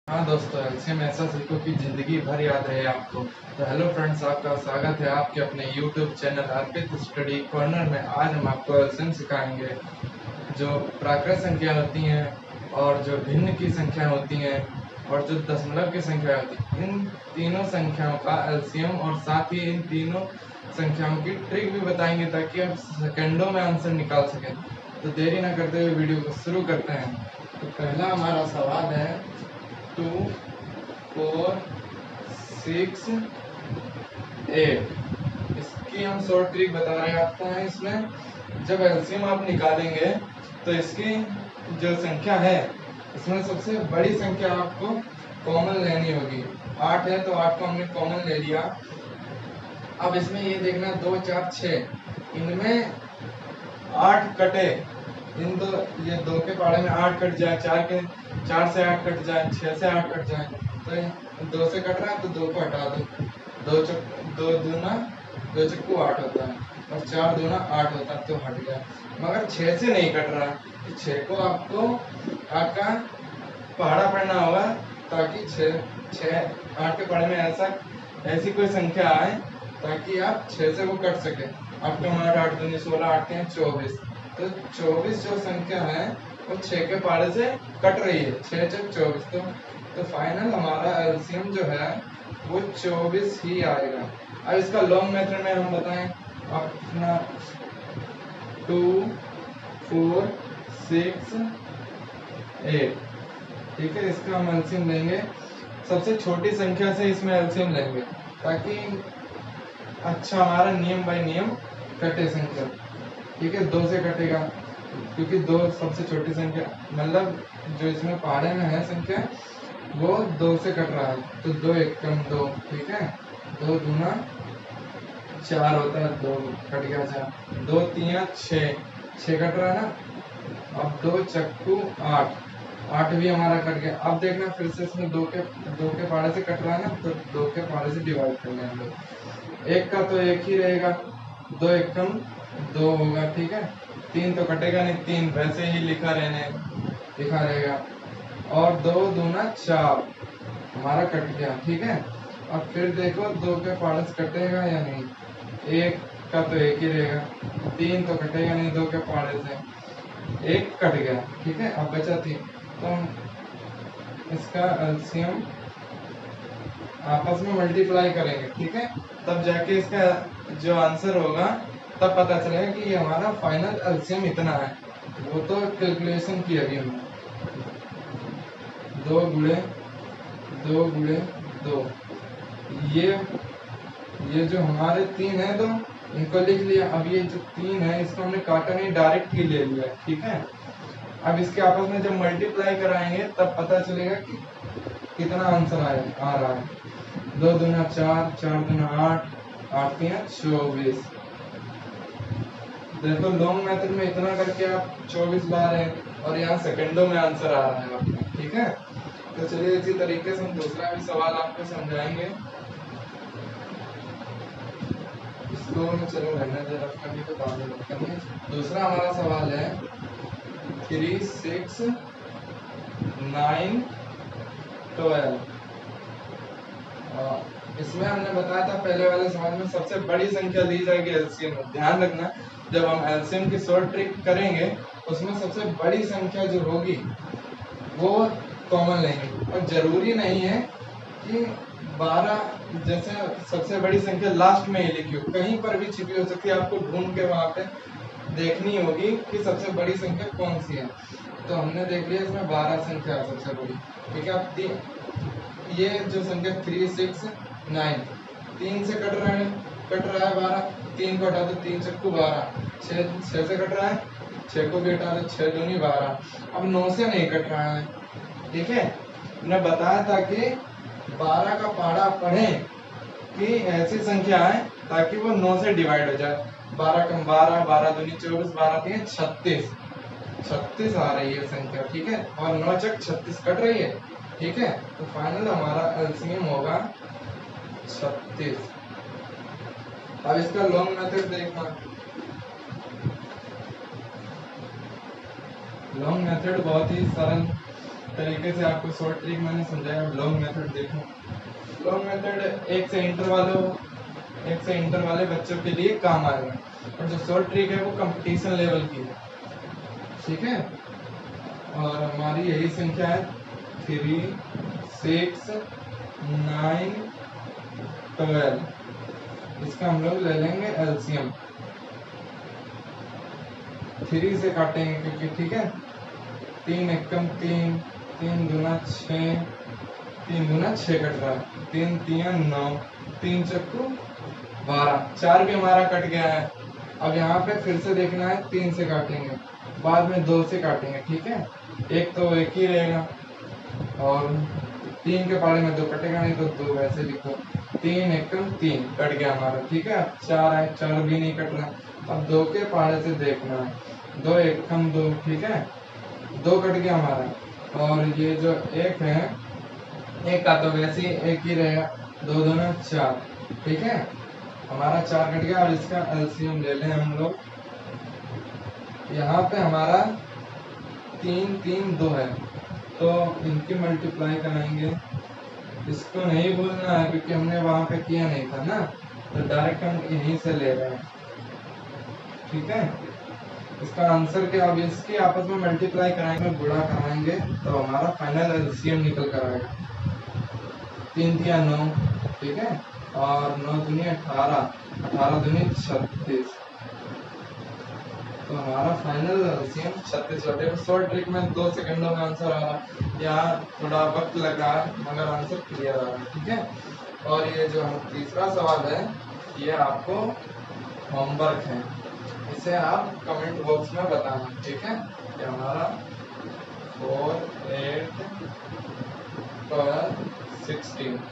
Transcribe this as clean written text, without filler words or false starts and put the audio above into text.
हाँ दोस्तों, एलसीएम ऐसा सीखो कि जिंदगी भर याद रहे आपको। तो हेलो फ्रेंड्स, आपका स्वागत है आपके अपने यूट्यूब चैनल अर्पित स्टडी कॉर्नर में। आज हम आपको एलसीएम सिखाएंगे। जो प्राकृत संख्या होती हैं और जो भिन्न की संख्या होती हैं और जो दशमलव की संख्या होती है, इन तीनों संख्याओं का एलसीएम और साथ ही इन तीनों संख्याओं की ट्रिक भी बताएंगे ताकि आप सेकंडों में आंसर निकाल सकें। तो देरी ना करते हुए वीडियो को शुरू करते हैं। तो पहला हमारा सवाल है 2, 4, 6, 8। इसकी हम शॉर्ट ट्रिक बता रहे हैं आपको। है इसमें जब एलसीएम आप निकालेंगे तो इसकी जो संख्या है, इसमें सबसे बड़ी संख्या आपको कॉमन लेनी होगी। 8 है तो 8 को हमने कॉमन ले लिया। अब इसमें ये देखना 2, 4, 6, इनमें 8 कटे। ये 2 के पाड़े में 8 कट जाए, 4 से 8 कट जाए, 6 से 8 कट जाए, तो 2 से कट रहा है तो 2 को हटा दो। 2 दूना 2 चक्कू 8 होता है और 4 दूना 8 होता है, तो हट गया। मगर 6 से नहीं कट रहा, तो 6 को आपको 8 का पहाड़ा पढ़ना होगा ताकि 8 के पहाड़े में ऐसी कोई संख्या आए ताकि आप 6 से वो कट सके। 8 का 8, 8 दूनी 16, 8 के 24, तो 24 जो संख्या है वो 6 के पहाड़े से कट रही है। 6 चक 24, तो फाइनल हमारा एलसीएम जो है वो 24 ही आएगा। अब इसका लॉन्ग मेथड में हम बताएं अपना 2, 4, 6, 8। ठीक है, इसका हम एलसीएम लेंगे। सबसे छोटी संख्या से इसमें एलसीएम लेंगे ताकि अच्छा हमारा नियम बाय नियम कटे संख्या। ठीक है, 2 से कटेगा क्योंकि 2 सबसे छोटी संख्या, मतलब जो इसमें पहाड़े में है संख्या वो 2 से कट रहा है, तो 2 एकम 2। ठीक है, 2 दूना 4 होता है, 2 कट गया 4, 2 तीन 6 कट रहा है ना। अब 2 चक्कू 8, 8 भी हमारा कट गया। अब देखना फिर से इसमें 2 के पाड़े से कट रहा है ना, तो 2 के पाड़े से डिवाइड कर लेंगे। 1 का तो 1 ही रहेगा, 2 एकम 2 होगा। ठीक है, 3 तो कटेगा नहीं, 3 वैसे ही लिखा रहेगा। और 2 दूना 4 हमारा कट गया। ठीक है, अब फिर देखो 2 के पाड़े से कटेगा या नहीं। 1 का तो 1 ही रहेगा, 3 तो कटेगा नहीं 2 के पाड़े से, 1 कट गया। ठीक है, अब बचा 3, तो हम इसका एलसीएम आपस में मल्टीप्लाई करेंगे। ठीक है, तब जाके इसका जो आंसर होगा तब पता चलेगा कि ये हमारा फाइनल एलसीएम इतना है। वो तो कैलकुलेशन की अभी हमने 2 गुणे 2 गुणे 2, ये जो हमारे 3 है तो इनको लिख लिया। अब ये जो 3 है इसको हमने काटा नहीं, डायरेक्ट ही ले लिया। ठीक है, अब इसके आपस में जब मल्टीप्लाई कराएंगे तब पता चलेगा कि कितना आंसर आ रहा है। 2 दूना 4, 4 दूना 8, 8 तीन 24। देखो लॉन्ग मेथड में इतना करके आप 24 बार है और यहाँ सेकंडों में आंसर आ रहा है आपका। ठीक है, तो चलिए इसी तरीके से हम दूसरा भी सवाल आपको समझाएंगे। इसको चलो रहने दे, रफ करने के बाद रफ करने। दूसरा हमारा सवाल है 3, 6, 9, 12। इसमें हमने बताया था पहले वाले सवाल में सबसे बड़ी संख्या ली जाएगी एलसीएम में। ध्यान रखना, जब हम एलसीएम की शॉर्ट ट्रिक करेंगे उसमें सबसे बड़ी संख्या जो होगी वो कॉमन लेंगे। और जरूरी नहीं है कि 12 जैसे सबसे बड़ी संख्या लास्ट में ही लिखी हो, कहीं पर भी छिपी हो सकती है। आपको ढूंढ के वहां पे देखनी होगी कि सबसे बड़ी संख्या कौन सी है। तो हमने देख लिया इसमें 12 संख्या है सबसे बड़ी। ठीक है, अब ये जो संख्या 3, 6, 9, 3 से कट रहा है 12, 3 को हटा दो, 3 चक्कू 12, 6 से कट रहा है, 6 को भी हटा दो, 6 दूनी 12। अब 9 से नहीं कट रहा है। ठीक है, मैंने बताया था कि 12 का पहाड़ा पढ़ें कि ऐसी संख्या है ताकि वो 9 से डिवाइड हो जाए। 12 कम 12, 12 दूनी 24, 12 तीन 36, 36 आ रही है संख्या। ठीक है, और 9 चक 36 कट रही है। ठीक है, तो फाइनल हमारा एलसीएम होगा 36। अब इसका लॉन्ग मेथड देखना। लॉन्ग मेथड बहुत ही सरल तरीके से आपको शॉर्ट ट्रिक मैंने समझाया। लॉन्ग मेथड देखो, लॉन्ग मेथड एक से इंटर वाले बच्चों के लिए काम आएगा, और जो शॉर्ट ट्रिक है वो कंपटीशन लेवल की है, ठीक है। और हमारी यही संख्या है 3, 6, 9, 12। इसका हम लोग ले लेंगे एलसीएम, 3 से काटेंगे क्योंकि, ठीक है। 3 एकम 3, 3 दूना 6, 3 दूना 6 कट रहा है, 3 3 9, 3 चक्कू 12, 4 भी हमारा कट गया है। अब यहाँ पे फिर से देखना है, 3 से काटेंगे, बाद में 2 से काटेंगे, ठीक है। एक तो एक ही रहेगा, और 3 के पाले में 2 कटेगा नहीं, तो 2 वैसे लिखो। 3 एकम 3 कट गया हमारा, ठीक है। अब 4 है, 4 भी नहीं कट रहा। अब 2 के पाले से देखना है, 2 एकम 2, ठीक है, 2 कट गया हमारा। और ये जो एक है, एक का तो वैसे ही एक ही रहेगा, 2 दूना 4, ठीक है। हमारा 4 कट गया, और इसका एलसीएम ले लें हम लोग। यहाँ पे हमारा 3 3 2 है, तो इनकी मल्टीप्लाई कराएंगे। इसको नहीं भूलना है क्योंकि हमने वहां पे किया नहीं था ना, तो डायरेक्ट हम यहीं से ले रहे हैं, ठीक है। इसका आंसर क्या, अब इसकी आपस में मल्टीप्लाई कराएंगे, गुणा कराएंगे, तो हमारा फाइनल एलसीएम निकल कर आएगा। 3 3 9, ठीक है, और 9 दूनी 18, 18 दूनी 36, तो हमारा फाइनल एलसीएम 36 बटे। शॉर्ट ट्रिक में 2 सेकंडों में आंसर आ रहा है, यहाँ थोड़ा वक्त लग रहा है मगर आंसर क्लियर आ रहा है, ठीक है। और ये जो हम तीसरा सवाल है, ये आपको होमवर्क है, इसे आप कमेंट बॉक्स में बताना, ठीक है। ये हमारा 4 8 12 16